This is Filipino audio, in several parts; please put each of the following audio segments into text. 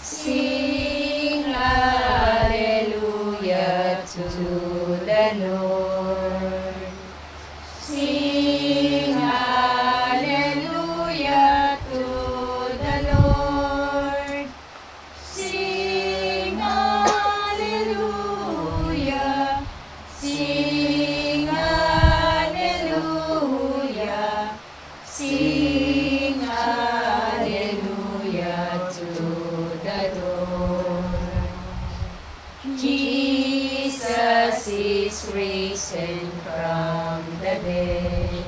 Sing hallelujah to the Lord. Sing hallelujah to the Lord. Sing hallelujah. Sing hallelujah. Sing hallelujah to the Lord. Jesus is risen from the dead.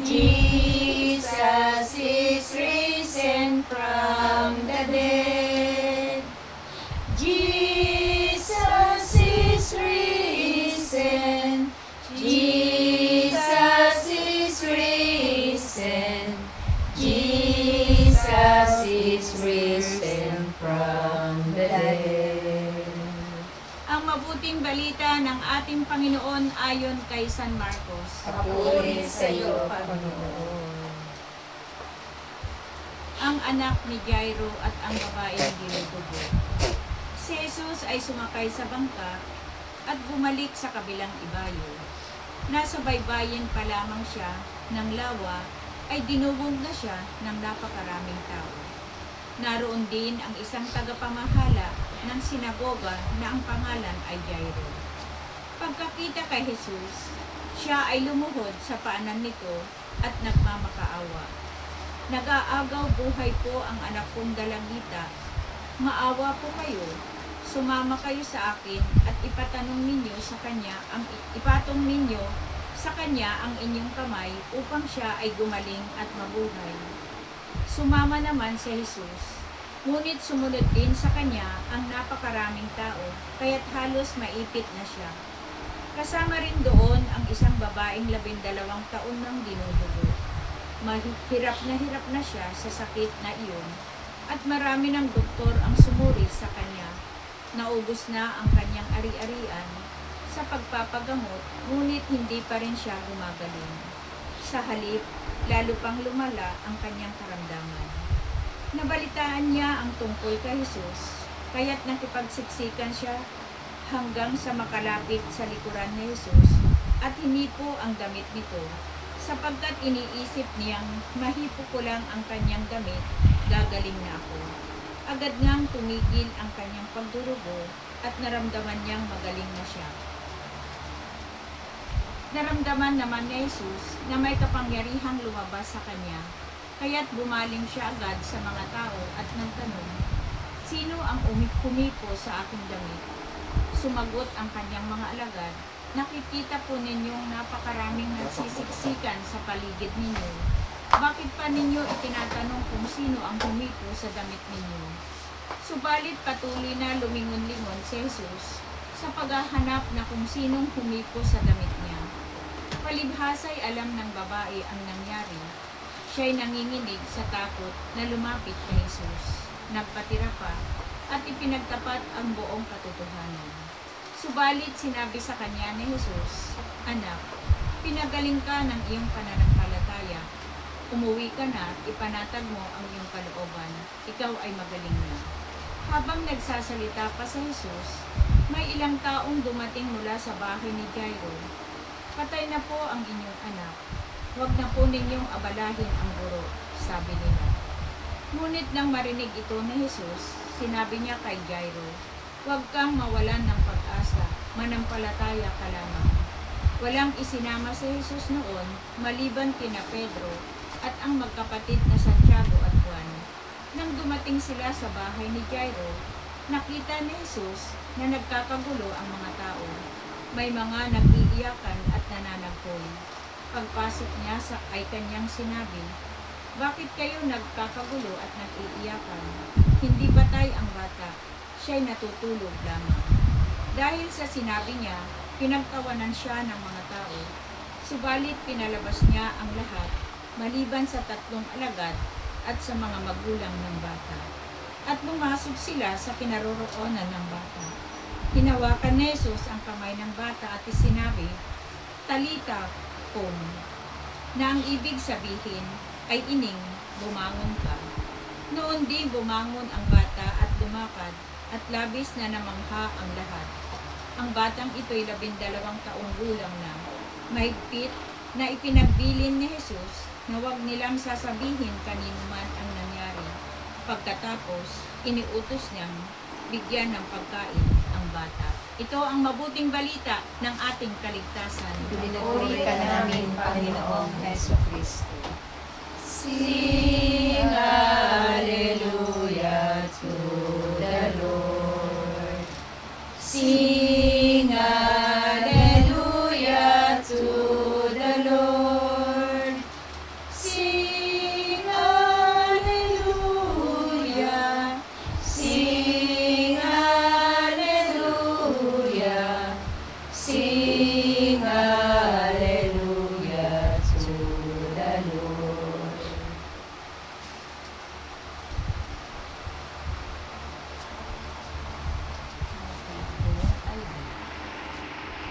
Jesus is risen from the dead. Jesus is risen. Jesus is risen. Jesus is risen from the dead. Ang mabuting balita ng ating Panginoon ayon kay San Marcos. Papuri sa iyo, Panginoon. Ang anak ni Jairo at ang babaeng dinudugo. Si Jesus ay sumakay sa bangka at bumalik sa kabilang ibayo. Nasa baybayin pa lamang siya ng lawa ay dinubog na siya ng napakaraming tao. Naroon din ang isang tagapamahala ng sinagoga na ang pangalan ay Jairo. Pagkakita kay Jesus, siya ay lumuhod sa paanan nito at nagmamakaawa. Nag-aagaw buhay po ang anak kong dalagita. Maawa po kayo. Sumama kayo sa akin at ipatong ninyo sa kanya ang inyong kamay upang siya ay gumaling at mabuhay. Sumama naman si Jesus. Ngunit sumunod din sa kanya ang napakaraming tao, kaya't halos maipit na siya. Kasama rin doon ang isang babaeng 12 taon nang dinudugo. Hirap na siya sa sakit na iyon, at marami ng doktor ang sumuri sa kanya. Naubos na ang kanyang ari-arian sa pagpapagamot, ngunit hindi pa rin siya gumagaling. Sa halip, lalo pang lumala ang kanyang karamdaman. Nabalitaan niya ang tungkol kay Jesus, kaya't nakipagsiksikan siya hanggang sa makalapit sa likuran ni Jesus at hinipo ang damit nito, sapagkat iniisip niyang mahipo ko lang ang kanyang damit, gagaling na ako. Agad ngang tumigil ang kanyang pagdurugo at naramdaman niyang magaling na siya. Naramdaman naman ni Jesus na may kapangyarihang lumabas sa kanya, kaya't bumaling siya agad sa mga tao at nagtanong, "Sino ang humipo sa aking damit?" Sumagot ang kanyang mga alagad, "Nakikita po ninyong napakaraming nagsisiksikan sa paligid ninyo. Bakit pa ninyo itinatanong kung sino ang humipo sa damit ninyo?" Subalit patuloy na lumingon-lingon si Jesus sa paghahanap na kung sinong humipo sa damit niya. Palibhasa'y alam ng babae ang nangyari. Siya'y nanginginig sa takot na lumapit kay Jesus. Nagpatira pa at ipinagtapat ang buong katotohanan. Subalit sinabi sa kanya ni Jesus, "Anak, pinagaling ka ng iyong pananampalataya. Umuwi ka na at ipanatag mo ang iyong kalooban. Ikaw ay magaling na." Habang nagsasalita pa si Jesus, may ilang taong dumating mula sa bahay ni Jairo. "Patay na po ang inyong anak. Huwag na po ninyong abalahin ang guro," sabi nila. Ngunit nang marinig ito ni Jesus, sinabi niya kay Jairo, "Huwag kang mawalan ng pag-asa, manampalataya ka lamang." Walang isinama si Jesus noon maliban kina Pedro at ang magkapatid na Santiago at Juan. Nang dumating sila sa bahay ni Jairo, nakita ni Jesus na nagkakagulo ang mga tao. May mga nag-iiyakan at nananagpoy. Pagpasok niya ay kanyang sinabi, "Bakit kayo nagkakagulo at nag-iiyakan? Hindi batay ang bata, siya'y natutulog lamang." Dahil sa sinabi niya, pinagtawanan siya ng mga tao. Subalit pinalabas niya ang lahat, maliban sa 3 alagad at sa mga magulang ng bata. At pumasok sila sa kinaroroonan ng bata. Hinawakan ni Jesus ang kamay ng bata at sinabi, "Talita kum," na ang ibig sabihin ay, "Ining, bumangon ka." Noon din bumangon ang bata at lumakad, at labis na namangha ang lahat. Ang batang ito'y 12 taong gulang na. Mahigpit na ipinagbilin ni Jesus na huwag nilang sasabihin kanino man ang nangyari. Pagkatapos, iniutos niyang bigyan ng pagkain ang bata. Ito ang mabuting balita ng ating kaligtasan. Pinupuri ka namin, Panginoong Heso Kristo. Sing Hallelujah.